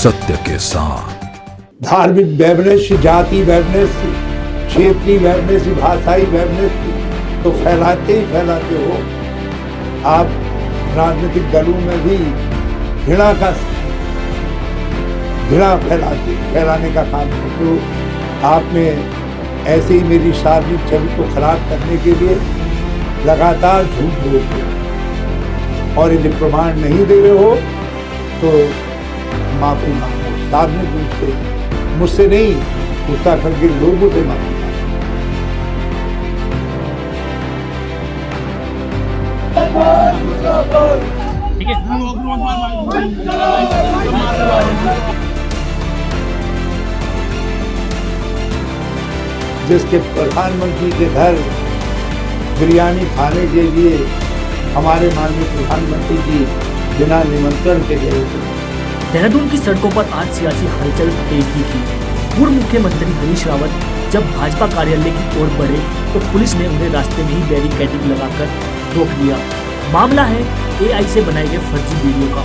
सत्य के साथ। धार्मिक वैमनस्य, जाति वैमनस्य, क्षेत्रीय वैमनस्य, भाषाई वैमनस्य तो फैलाते ही फैलाते हो। आप राजनीतिक दलों में भी घृणा फैलाने का काम करते हो। आपने ऐसे ही मेरी सार्वजनिक छवि को खराब करने के लिए लगातार झूठ बोलते हो, और यदि प्रमाण नहीं दे रहे हो तो माफी मांगो सार्वजनिक रूप से, मुझसे नहीं, उत्तराखंड के लोगों से मांगो। ठीक है। जिसके प्रधानमंत्री के घर बिरयानी खाने के लिए हमारे माननीय प्रधानमंत्री जी बिना निमंत्रण के गए थे। देहरादून की सड़कों पर आज सियासी हलचल तेज दिखी। पूर्व मुख्यमंत्री हरीश रावत जब भाजपा कार्यालय की ओर बढ़े तो पुलिस ने उन्हें रास्ते में ही बैरिकेडिंग लगाकर रोक दिया। मामला है AI से बनाए गए फर्जी वीडियो का,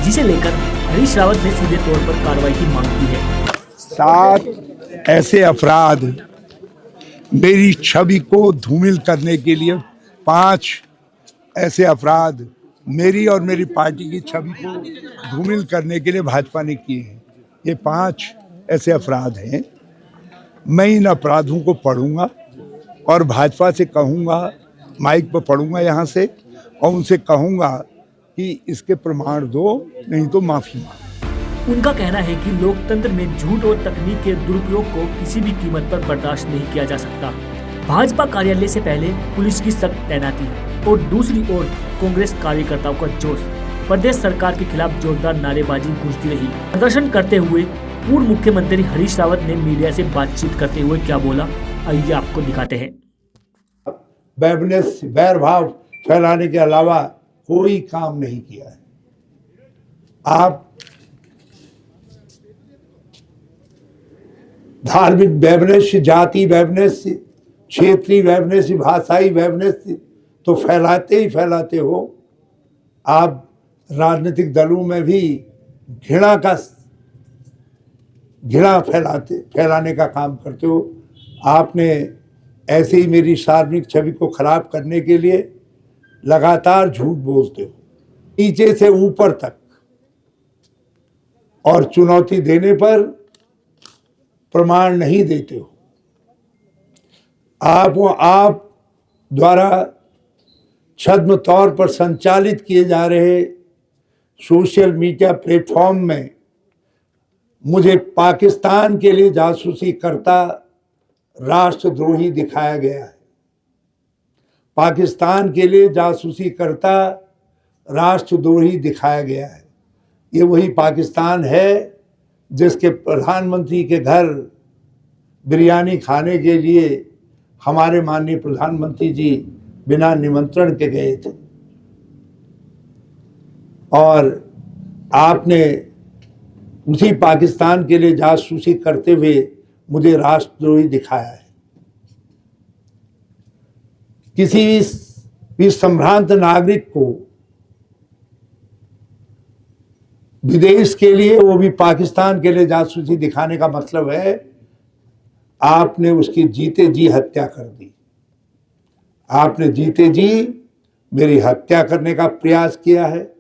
जिसे लेकर हरीश रावत ने सीधे तौर पर कार्रवाई की मांग की है। 7 ऐसे अपराध मेरी छवि को धूमिल करने के लिए, 5 ऐसे अपराध मेरी और मेरी पार्टी की छवि को धूमिल करने के लिए भाजपा ने किए हैं। ये 5 ऐसे अपराध हैं। मैं इन अपराधों को पढ़ूंगा और भाजपा से कहूंगा, माइक पर पढ़ूंगा यहाँ से, और उनसे कहूंगा कि इसके प्रमाण दो, नहीं तो माफी मांगो। उनका कहना है कि लोकतंत्र में झूठ और तकनीक के दुरुपयोग को किसी भी कीमत पर बर्दाश्त नहीं किया जा सकता। भाजपा कार्यालय से पहले पुलिस की सख्त तैनाती और दूसरी ओर कांग्रेस कार्यकर्ताओं का जोश। प्रदेश सरकार के खिलाफ जोरदार नारेबाजी गूंजती रही। प्रदर्शन करते हुए पूर्व मुख्यमंत्री हरीश रावत ने मीडिया से बातचीत करते हुए क्या बोला, आइए आपको दिखाते हैं। बैर भाव फैलाने के अलावा कोई काम नहीं किया है। आप धार्मिक वैमनस्य, जाति वैमनस्य, क्षेत्रीय वैमनस्य, भाषाई वैमनस्य तो फैलाते ही फैलाते हो। आप राजनीतिक दलों में भी घृणा फैलाने का काम करते हो। आपने ऐसे ही मेरी सार्वजनिक छवि को खराब करने के लिए लगातार झूठ बोलते हो, नीचे से ऊपर तक, और चुनौती देने पर प्रमाण नहीं देते हो। आप द्वारा छद्म तौर पर संचालित किए जा रहे सोशल मीडिया प्लेटफॉर्म में मुझे पाकिस्तान के लिए जासूसी करता राष्ट्रद्रोही दिखाया गया है। पाकिस्तान के लिए जासूसी करता राष्ट्रद्रोही दिखाया गया है। ये वही पाकिस्तान है जिसके प्रधानमंत्री के घर बिरयानी खाने के लिए हमारे माननीय प्रधानमंत्री जी बिना निमंत्रण के गए थे, और आपने उसी पाकिस्तान के लिए जासूसी करते हुए मुझे राष्ट्रद्रोही दिखाया है। किसी भी संभ्रांत नागरिक को विदेश के लिए, वो भी पाकिस्तान के लिए जासूसी दिखाने का मतलब है आपने उसकी जीते जी हत्या कर दी। आपने जीते जी मेरी हत्या करने का प्रयास किया है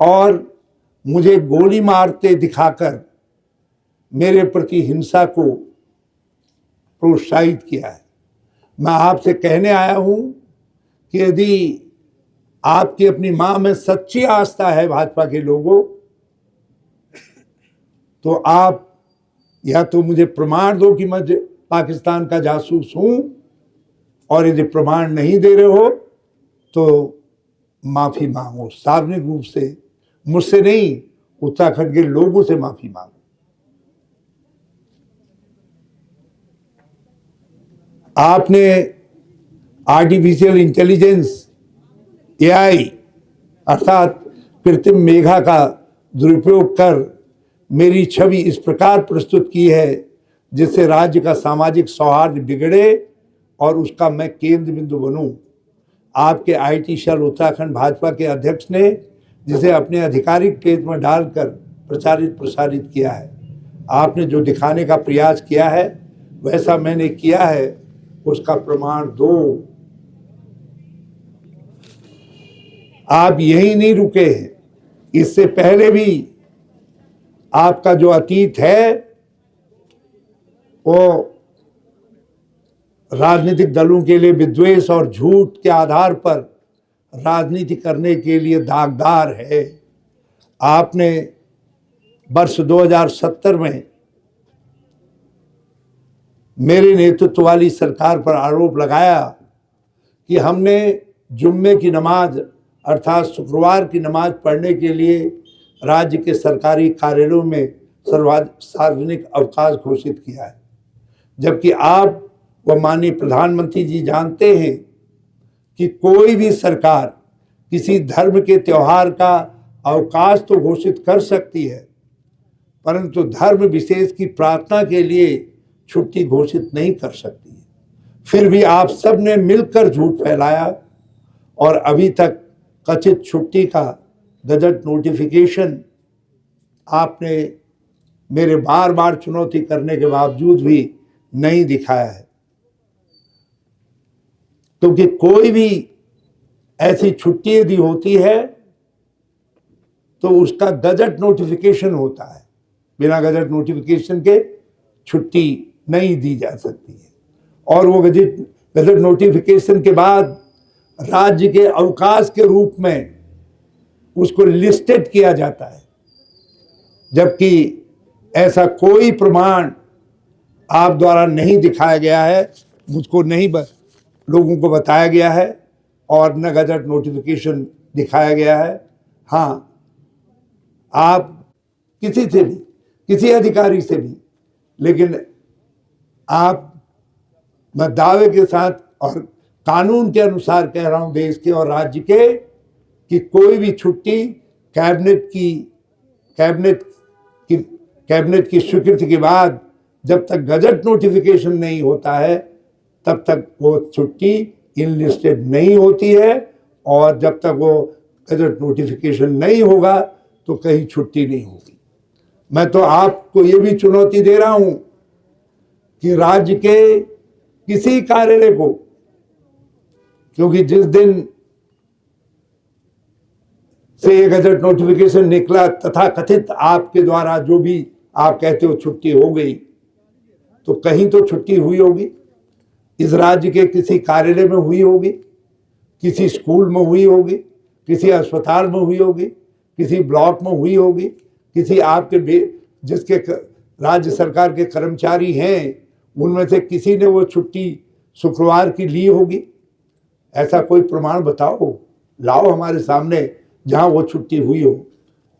और मुझे गोली मारते दिखाकर मेरे प्रति हिंसा को प्रोत्साहित किया है। मैं आपसे कहने आया हूं कि यदि आपकी अपनी मां में सच्ची आस्था है भाजपा के लोगों, तो आप या तो मुझे प्रमाण दो कि मैं पाकिस्तान का जासूस हूं, और यदि प्रमाण नहीं दे रहे हो तो माफी मांगो सार्वजनिक रूप से, मुझसे नहीं, उत्तराखंड के लोगों से माफी मांगो। आपने आर्टिफिशियल इंटेलिजेंस AI अर्थात कृत्रिम मेधा का दुरुपयोग कर मेरी छवि इस प्रकार प्रस्तुत की है जिससे राज्य का सामाजिक सौहार्द बिगड़े और उसका मैं केंद्र बिंदु बनूं। आपके IT सेल उत्तराखंड भाजपा के अध्यक्ष ने जिसे अपने आधिकारिक पेज में डालकर प्रचारित प्रसारित किया है। आपने जो दिखाने का प्रयास किया है वैसा मैंने किया है, उसका प्रमाण दो। आप यही नहीं रुके हैं, इससे पहले भी आपका जो अतीत है वो राजनीतिक दलों के लिए विद्वेष और झूठ के आधार पर राजनीति करने के लिए दागदार है। आपने वर्ष 2070 में मेरे नेतृत्व वाली सरकार पर आरोप लगाया कि हमने जुम्मे की नमाज अर्थात शुक्रवार की नमाज पढ़ने के लिए राज्य के सरकारी कार्यालयों में सार्वजनिक अवकाश घोषित किया है, जबकि आप व माननीय प्रधानमंत्री जी जानते हैं कि कोई भी सरकार किसी धर्म के त्योहार का अवकाश तो घोषित कर सकती है, परंतु धर्म विशेष की प्रार्थना के लिए छुट्टी घोषित नहीं कर सकती है। फिर भी आप सब ने मिलकर झूठ फैलाया और अभी तक कथित छुट्टी का गजट नोटिफिकेशन आपने मेरे बार बार चुनौती करने के बावजूद भी नहीं दिखाया है। क्योंकि कोई भी ऐसी छुट्टी यदि होती है तो उसका गजट नोटिफिकेशन होता है, बिना गजट नोटिफिकेशन के छुट्टी नहीं दी जा सकती है। और वो गजट नोटिफिकेशन के बाद राज्य के अवकाश के रूप में उसको लिस्टेड किया जाता है, जबकि ऐसा कोई प्रमाण आप द्वारा नहीं दिखाया गया है, मुझको नहीं लोगों को बताया गया है और न गजट नोटिफिकेशन दिखाया गया है। हाँ, आप किसी से भी, किसी अधिकारी से भी, लेकिन आप, मैं दावे के साथ और कानून के अनुसार कह रहा हूं देश के और राज्य के, कि कोई भी छुट्टी कैबिनेट की स्वीकृति के बाद जब तक गजट नोटिफिकेशन नहीं होता है तब तक वो छुट्टी इनलिस्टेड नहीं होती है, और जब तक वो गजट नोटिफिकेशन नहीं होगा तो कहीं छुट्टी नहीं होगी। मैं तो आपको ये भी चुनौती दे रहा हूं कि राज्य के किसी कार्यालय को, क्योंकि जिस दिन से ये गजट नोटिफिकेशन निकला तथा कथित आपके द्वारा जो भी आप कहते हो छुट्टी हो गई, तो कहीं तो छुट्टी हुई होगी। इस राज्य के किसी कार्यालय में हुई होगी, किसी स्कूल में हुई होगी, किसी अस्पताल में हुई होगी, किसी ब्लॉक में हुई होगी, किसी आपके जिसके राज्य सरकार के कर्मचारी हैं उनमें से किसी ने वो छुट्टी शुक्रवार की ली होगी। ऐसा कोई प्रमाण बताओ, लाओ हमारे सामने जहां वो छुट्टी हुई हो।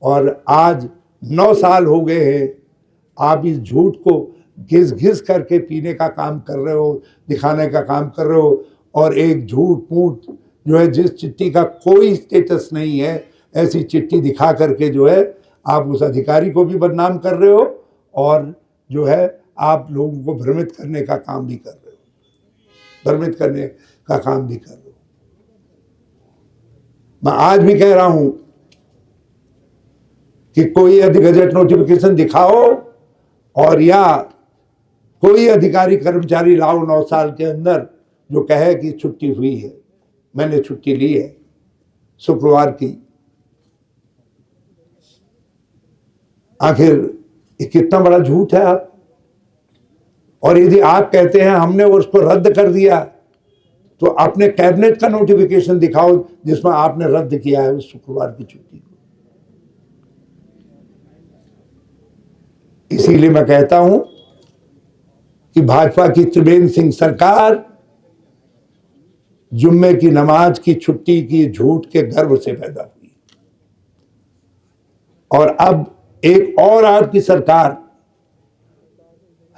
और आज 9 साल हो गए हैं आप इस झूठ को घिस घिस करके पीने का काम कर रहे हो, दिखाने का काम कर रहे हो, और एक झूठ मूठ जो है, जिस चिट्ठी का कोई स्टेटस नहीं है, ऐसी चिट्ठी दिखा करके जो है आप उस अधिकारी को भी बदनाम कर रहे हो और जो है आप लोगों को भ्रमित करने का काम भी कर रहे हो, भ्रमित करने का काम भी कर रहे हो। मैं आज भी कह रहा हूं कि कोई गजट नोटिफिकेशन दिखाओ और या कोई अधिकारी कर्मचारी लाओ 9 साल के अंदर जो कहे कि छुट्टी हुई है, मैंने छुट्टी ली है शुक्रवार की। आखिर ये कितना बड़ा झूठ है आप। और यदि आप कहते हैं हमने उसको रद्द कर दिया, तो अपने कैबिनेट का नोटिफिकेशन दिखाओ जिसमें आपने रद्द किया है उस शुक्रवार की छुट्टी को। इसीलिए मैं कहता हूं कि भाजपा की त्रिवेंद्र सिंह सरकार जुम्मे की नमाज की छुट्टी की झूठ के गर्व से पैदा हुई, और अब एक और आपकी सरकार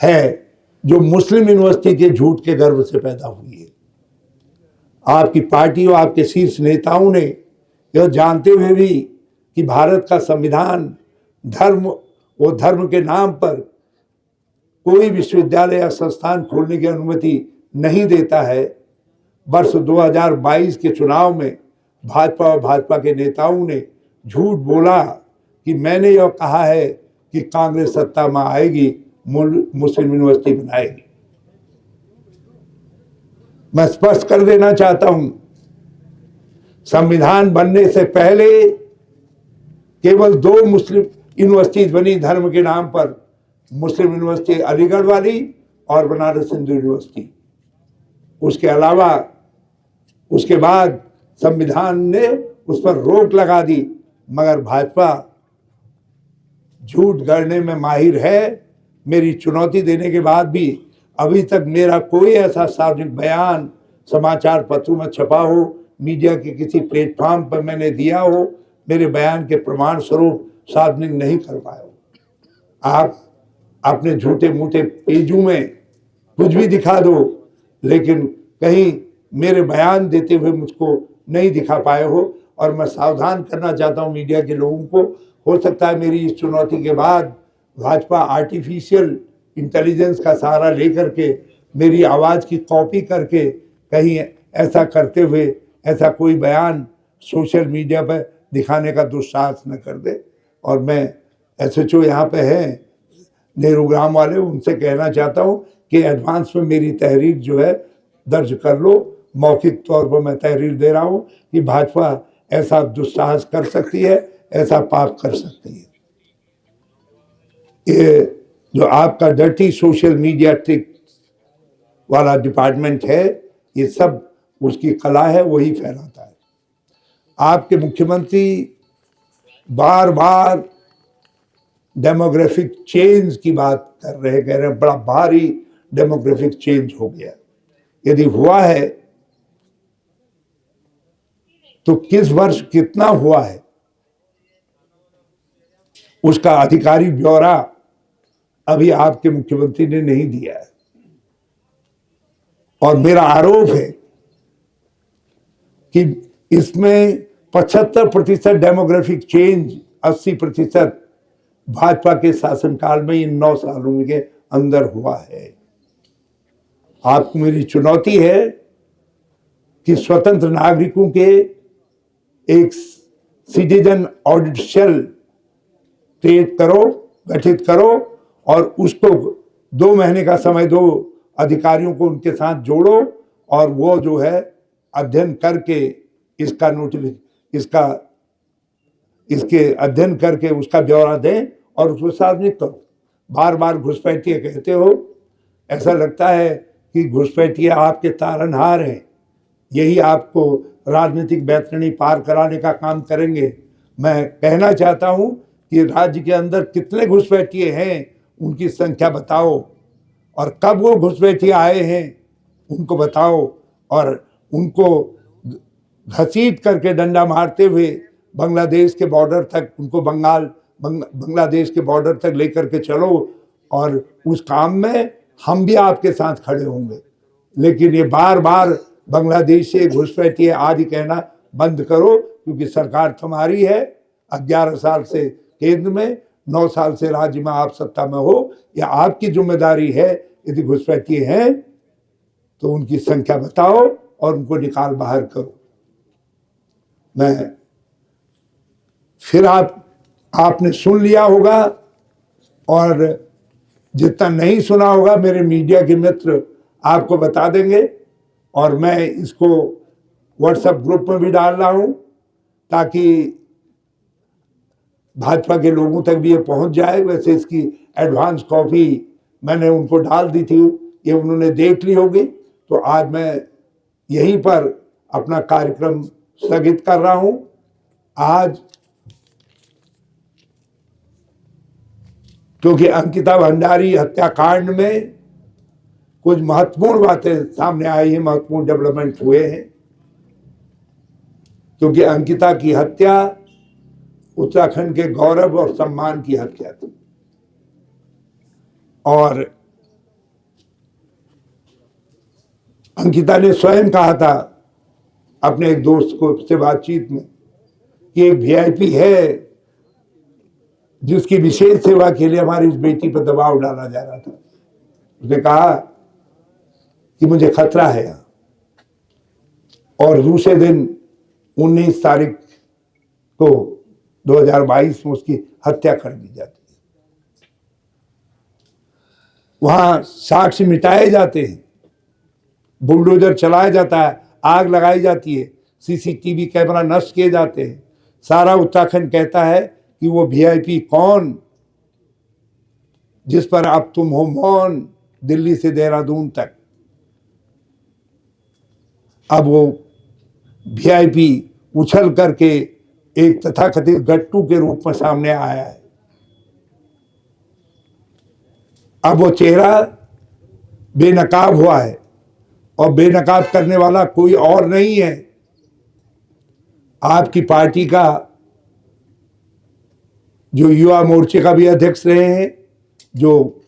है जो मुस्लिम यूनिवर्सिटी के झूठ के गर्व से पैदा हुई है। आपकी पार्टी और आपके शीर्ष नेताओं ने यह जानते हुए भी कि भारत का संविधान धर्म के नाम पर कोई विश्वविद्यालय या संस्थान खोलने की अनुमति नहीं देता है, वर्ष 2022 के चुनाव में भाजपा और भाजपा के नेताओं ने झूठ बोला कि मैंने यह कहा है कि कांग्रेस सत्ता में आएगी, मुस्लिम यूनिवर्सिटी बनाएगी। मैं स्पष्ट कर देना चाहता हूं, संविधान बनने से पहले केवल 2 मुस्लिम यूनिवर्सिटीज बनी धर्म के नाम पर, मुस्लिम यूनिवर्सिटी अलीगढ़ वाली और बनारस हिंदू यूनिवर्सिटी। उसके अलावा उसके बाद संविधान ने उस पर रोक लगा दी, मगर भाजपा झूठ गढ़ने में माहिर है। मेरी चुनौती देने के बाद भी अभी तक मेरा कोई ऐसा सार्वजनिक बयान समाचार पत्रों में छपा हो, मीडिया के किसी प्लेटफॉर्म पर मैंने दिया हो, मेरे बयान के प्रमाण स्वरूप सार्वजनिक नहीं कर पाया हो। आप अपने झूठे मूठे पेजों में कुछ भी दिखा दो, लेकिन कहीं मेरे बयान देते हुए मुझको नहीं दिखा पाए हो। और मैं सावधान करना चाहता हूं मीडिया के लोगों को, हो सकता है मेरी इस चुनौती के बाद भाजपा आर्टिफिशियल इंटेलिजेंस का सहारा लेकर के मेरी आवाज़ की कॉपी करके कहीं ऐसा करते हुए ऐसा कोई बयान सोशल मीडिया पर दिखाने का दुस्साहस न कर दे। और मैं SHO यहाँ पे हैं नेहरू ग्राम वाले, उनसे कहना चाहता हूँ कि एडवांस में मेरी तहरीर जो है दर्ज कर लो। मौखिक तौर पर मैं तहरीर दे रहा हूँ कि भाजपा ऐसा दुस्साहस कर सकती है, ऐसा पाप कर सकती है। ये जो आपका डर्टी सोशल मीडिया ट्रिक वाला डिपार्टमेंट है, ये सब उसकी कला है, वही फैलाता है। आपके मुख्यमंत्री बार बार डेमोग्राफिक चेंज की बात कर रहे हैं, कह रहे हैं बड़ा भारी डेमोग्राफिक चेंज हो गया। यदि हुआ है तो किस वर्ष कितना हुआ है उसका आधिकारिक ब्यौरा अभी आपके मुख्यमंत्री ने नहीं दिया है। और मेरा आरोप है कि इसमें 75% डेमोग्राफिक चेंज, 80% भाजपा के शासनकाल में इन 9 सालों के अंदर हुआ है। आपको मेरी चुनौती है कि स्वतंत्र नागरिकों के एक सिटीजन ऑडिट सेल क्रिएट करो, गठित करो और उसको 2 महीने का समय दो, अधिकारियों को उनके साथ जोड़ो और वो जो है अध्ययन करके इसके अध्ययन करके उसका ब्यौरा दें और उसको सार्वजनिक करो। बार बार घुसपैठिए कहते हो, ऐसा लगता है कि घुसपैठिए आपके तारनहार हैं, यही आपको राजनीतिक बैतरणी पार कराने का काम करेंगे। मैं कहना चाहता हूं कि राज्य के अंदर कितने घुसपैठिए हैं उनकी संख्या बताओ, और कब वो घुसपैठिए आए हैं उनको बताओ, और उनको घसीट करके डंडा मारते हुए बांग्लादेश के बॉर्डर तक, उनको बांग्लादेश के बॉर्डर तक लेकर के चलो, और उस काम में हम भी आपके साथ खड़े होंगे। लेकिन ये बार बार बांग्लादेश से घुसपैठिए आदि कहना बंद करो, क्योंकि सरकार तुम्हारी है। 11 साल से केंद्र में, 9 साल से राज्य में आप सत्ता में हो, यह आपकी जिम्मेदारी है। यदि घुसपैठिए हैं तो उनकी संख्या बताओ और उनको निकाल बाहर करो। मैं फिर आपने सुन लिया होगा, और जितना नहीं सुना होगा मेरे मीडिया के मित्र आपको बता देंगे, और मैं इसको व्हाट्सएप ग्रुप में भी डाल रहा हूं ताकि भाजपा के लोगों तक भी ये पहुंच जाए। वैसे इसकी एडवांस कॉपी मैंने उनको डाल दी थी, ये उन्होंने देख ली होगी। तो आज मैं यहीं पर अपना कार्यक्रम स्थगित कर रहा हूं। आज क्योंकि अंकिता भंडारी हत्याकांड में कुछ महत्वपूर्ण बातें सामने आई हैं, महत्वपूर्ण डेवलपमेंट हुए हैं। क्योंकि अंकिता की हत्या उत्तराखंड के गौरव और सम्मान की हत्या थी, और अंकिता ने स्वयं कहा था अपने एक दोस्त को से बातचीत में कि एक VIP है जिसकी विशेष सेवा के लिए हमारी इस बेटी पर दबाव डाला जा रहा था। उसने कहा कि मुझे खतरा है यहाँ। और दूसरे दिन 19 तारीख को 2022 में उसकी हत्या कर दी जाती है। वहां साक्ष्य मिटाए जाते हैं, बुलडोजर चलाया जाता है, आग लगाई जाती है, सीसीटीवी कैमरा नष्ट किए जाते हैं। सारा उत्तराखंड कहता है कि वो वीआईपी कौन, जिस पर अब तुम हो मौन, दिल्ली से देहरादून तक। अब वो वीआईपी उछल करके एक तथाकथित गट्टू के रूप में सामने आया है। अब वो चेहरा बेनकाब हुआ है और बेनकाब करने वाला कोई और नहीं है, आपकी पार्टी का जो युवा मोर्चे का भी अध्यक्ष रहे हैं, जो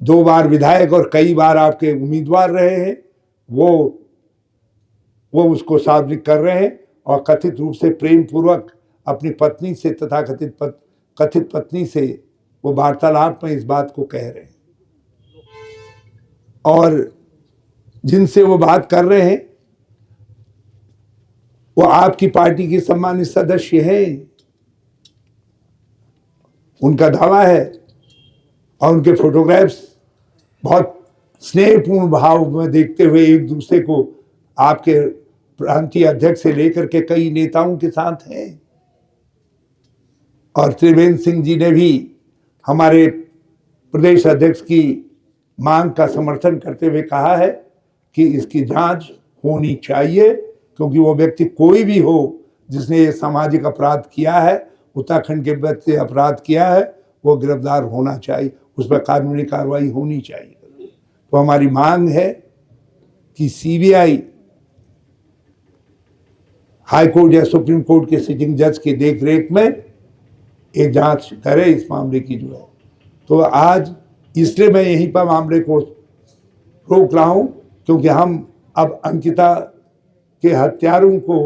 2 बार विधायक और कई बार आपके उम्मीदवार रहे हैं, वो उसको सार्वजनिक कर रहे हैं और कथित रूप से प्रेम पूर्वक अपनी पत्नी से तथा कथित पत्नी से वो वार्तालाप में इस बात को कह रहे हैं। और जिनसे वो बात कर रहे हैं वो आपकी पार्टी की सम्मानित सदस्य हैं, उनका दावा है और उनके फोटोग्राफ्स बहुत स्नेहपूर्ण भाव में देखते हुए एक दूसरे को आपके प्रांतीय अध्यक्ष से लेकर के कई नेताओं के साथ हैं। और त्रिवेंद्र सिंह जी ने भी हमारे प्रदेश अध्यक्ष की मांग का समर्थन करते हुए कहा है कि इसकी जांच होनी चाहिए, क्योंकि वो व्यक्ति कोई भी हो जिसने ये सामाजिक अपराध किया है, उत्तराखंड के बच्चे अपराध किया है, वो गिरफ्तार होना चाहिए, उस पर कानूनी कार्रवाई होनी चाहिए। तो हमारी मांग है कि सीबीआई हाई कोर्ट या सुप्रीम कोर्ट के सिटिंग जज की देखरेख में एक जांच करे इस मामले की जो है। तो आज इसलिए मैं यहीं पर मामले को रोक रहा हूं, क्योंकि हम अब अंकिता के हत्यारों को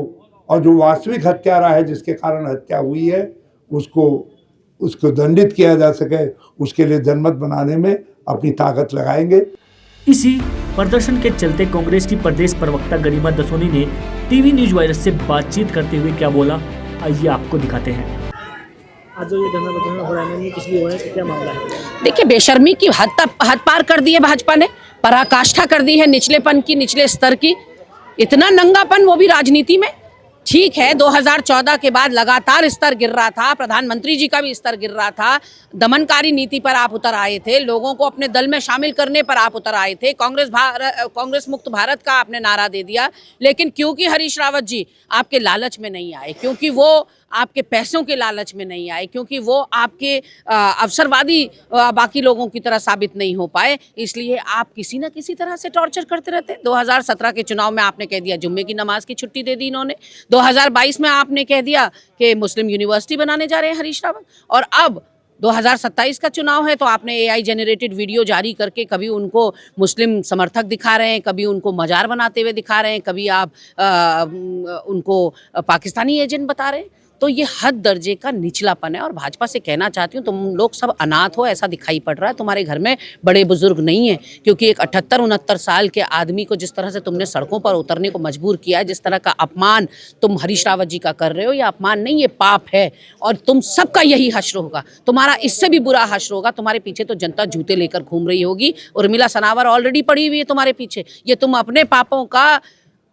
और जो वास्तविक हत्यारा है जिसके कारण हत्या हुई है उसको दंडित किया जा सके, उसके लिए जनमत बनाने में अपनी ताकत लगाएंगे। इसी प्रदर्शन के चलते कांग्रेस की प्रदेश प्रवक्ता गरिमा दसोनी ने टीवी न्यूज वायरस से बातचीत करते हुए क्या बोला, आइए आपको दिखाते हैं। आज जो ये धरना प्रदर्शन हो रहा है, किस लिए हो रहा है, क्या मामला है? देखिए, बेशर्मी की हद पार कर दी है भाजपा ने, पराकाष्ठा कर दी है निचलेपन की, निचले स्तर की। इतना नंगापन, वो भी राजनीति में। ठीक है, 2014 के बाद लगातार स्तर गिर रहा था, प्रधानमंत्री जी का भी स्तर गिर रहा था, दमनकारी नीति पर आप उतर आए थे, लोगों को अपने दल में शामिल करने पर आप उतर आए थे, कांग्रेस मुक्त भारत का आपने नारा दे दिया। लेकिन क्योंकि हरीश रावत जी आपके लालच में नहीं आए, क्योंकि वो आपके पैसों के लालच में नहीं आए, क्योंकि वो आपके अवसरवादी बाकी लोगों की तरह साबित नहीं हो पाए, इसलिए आप किसी न किसी तरह से टॉर्चर करते रहते। 2017 के चुनाव में आपने कह दिया जुम्मे की नमाज की छुट्टी दे दी इन्होंने, 2022 में आपने कह दिया कि मुस्लिम यूनिवर्सिटी बनाने जा रहे हैं हरीश रावत, और अब 2027 का चुनाव है तो आपने एआई जनरेटेड वीडियो जारी करके कभी उनको मुस्लिम समर्थक दिखा रहे हैं, कभी उनको मजार बनाते हुए दिखा रहे हैं, कभी आप उनको पाकिस्तानी एजेंट बता रहे हैं। तो ये हद दर्जे का निचलापन है। और भाजपा से कहना चाहती हूँ, तुम लोग सब अनाथ हो, ऐसा दिखाई पड़ रहा है। तुम्हारे घर में बड़े बुजुर्ग नहीं है, क्योंकि एक 78-69 साल के आदमी को जिस तरह से तुमने सड़कों पर उतरने को मजबूर किया है, जिस तरह का अपमान तुम हरीश रावत जी का कर रहे हो, ये अपमान नहीं, ये पाप है। और तुम सबका यही हश्र होगा, तुम्हारा इससे भी बुरा हश्र होगा। तुम्हारे पीछे तो जनता जूते लेकर घूम रही होगी, उर्मिला सनावर ऑलरेडी पड़ी हुई है तुम्हारे पीछे। ये तुम अपने पापों का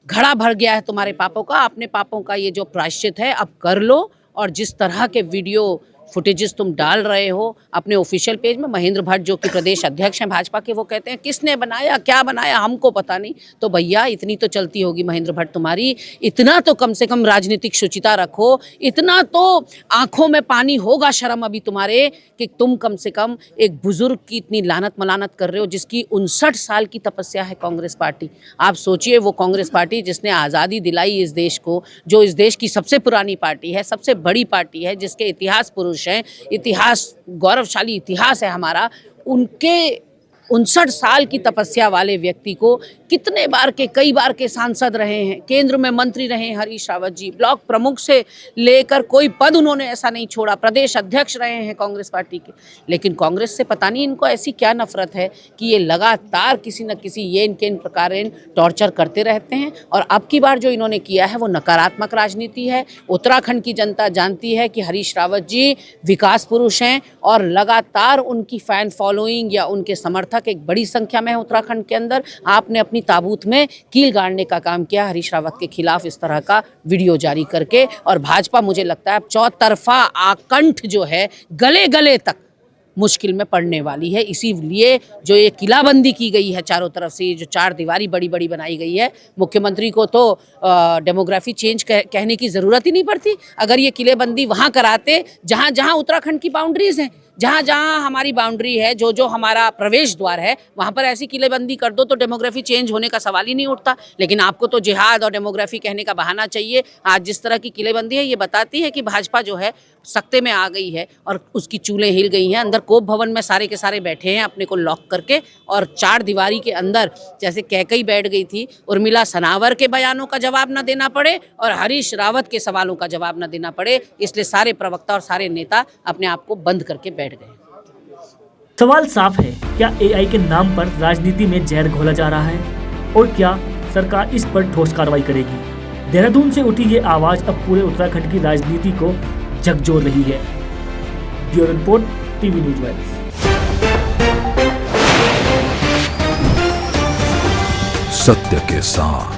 घड़ा भर गया है, तुम्हारे पापों का, अपने पापों का ये जो प्रायश्चित है अब कर लो। और जिस तरह के वीडियो फुटेजेस तुम डाल रहे हो अपने ऑफिशियल पेज में, महेंद्र भट्ट जो कि प्रदेश अध्यक्ष हैं भाजपा के, वो कहते हैं किसने बनाया, क्या बनाया, हमको पता नहीं। तो भैया इतनी तो चलती होगी महेंद्र भट्ट तुम्हारी, इतना तो कम से कम राजनीतिक शुचिता रखो, इतना तो आंखों में पानी होगा शर्म अभी तुम्हारे, कि तुम कम से कम एक बुजुर्ग की इतनी लानत मलानत कर रहे हो, जिसकी 59 साल की तपस्या है कांग्रेस पार्टी। आप सोचिए, वो कांग्रेस पार्टी जिसने आज़ादी दिलाई इस देश को, जो इस देश की सबसे पुरानी पार्टी है, सबसे बड़ी पार्टी है, जिसके इतिहास पुरुष हैं, इतिहास गौरवशाली इतिहास है हमारा, उनके 59 साल की तपस्या वाले व्यक्ति को कितने बार के कई बार के सांसद रहे हैं, केंद्र में मंत्री रहे हैं हरीश रावत जी, ब्लॉक प्रमुख से लेकर कोई पद उन्होंने ऐसा नहीं छोड़ा, प्रदेश अध्यक्ष रहे हैं कांग्रेस पार्टी के। लेकिन कांग्रेस से पता नहीं इनको ऐसी क्या नफरत है कि ये लगातार किसी न किसी ये इनके इन प्रकार टॉर्चर करते रहते हैं। और अब की बार जो इन्होंने किया है वो नकारात्मक राजनीति है। उत्तराखंड की जनता जानती है कि हरीश रावत जी विकास पुरुष हैं और लगातार उनकी फैन फॉलोइंग या उनके समर्थक एक बड़ी संख्या में है उत्तराखंड के अंदर। आपने अपनी ताबूत में कील गाड़ने का काम किया हरीश रावत के खिलाफ इस तरह का वीडियो जारी करके। और भाजपा मुझे लगता है अब चौतरफा आकंठ जो है गले गले तक मुश्किल में पड़ने वाली है। इसीलिए जो ये किलाबंदी की गई है चारों तरफ से, ये जो 4 दीवारी बड़ी बड़ी बनाई गई है, मुख्यमंत्री को तो डेमोग्राफी चेंज कहने की ज़रूरत ही नहीं पड़ती। अगर ये किलेबंदी वहाँ कराते जहाँ जहाँ उत्तराखंड की बाउंड्रीज़ हैं, जहाँ जहाँ हमारी बाउंड्री है, जो जो हमारा प्रवेश द्वार है, वहाँ पर ऐसी किलेबंदी कर दो तो डेमोग्राफी चेंज होने का सवाल ही नहीं उठता। लेकिन आपको तो जिहाद और डेमोग्राफी कहने का बहाना चाहिए। आज जिस तरह की किलेबंदी है ये बताती है कि भाजपा जो है सख्ते में आ गई है और उसकी चूलें हिल गई हैं। अंदर कोप भवन में सारे के सारे बैठे हैं अपने को लॉक करके, और 4 दीवारी के अंदर जैसे कैकई बैठ गई थी, उर्मिला सनावर के बयानों का जवाब न देना पड़े और हरीश रावत के सवालों का जवाब न देना पड़े, इसलिए सारे प्रवक्ता और सारे नेता अपने आप को बंद करके बैठ गए। सवाल साफ है, क्या एआई के नाम पर राजनीति में जहर घोला जा रहा है और क्या सरकार इस पर ठोस कार्रवाई करेगी? देहरादून से उठी ये आवाज अब पूरे उत्तराखंड की राजनीति को झकझोर रही है। Bureau report, TV news vibes. सत्य के साथ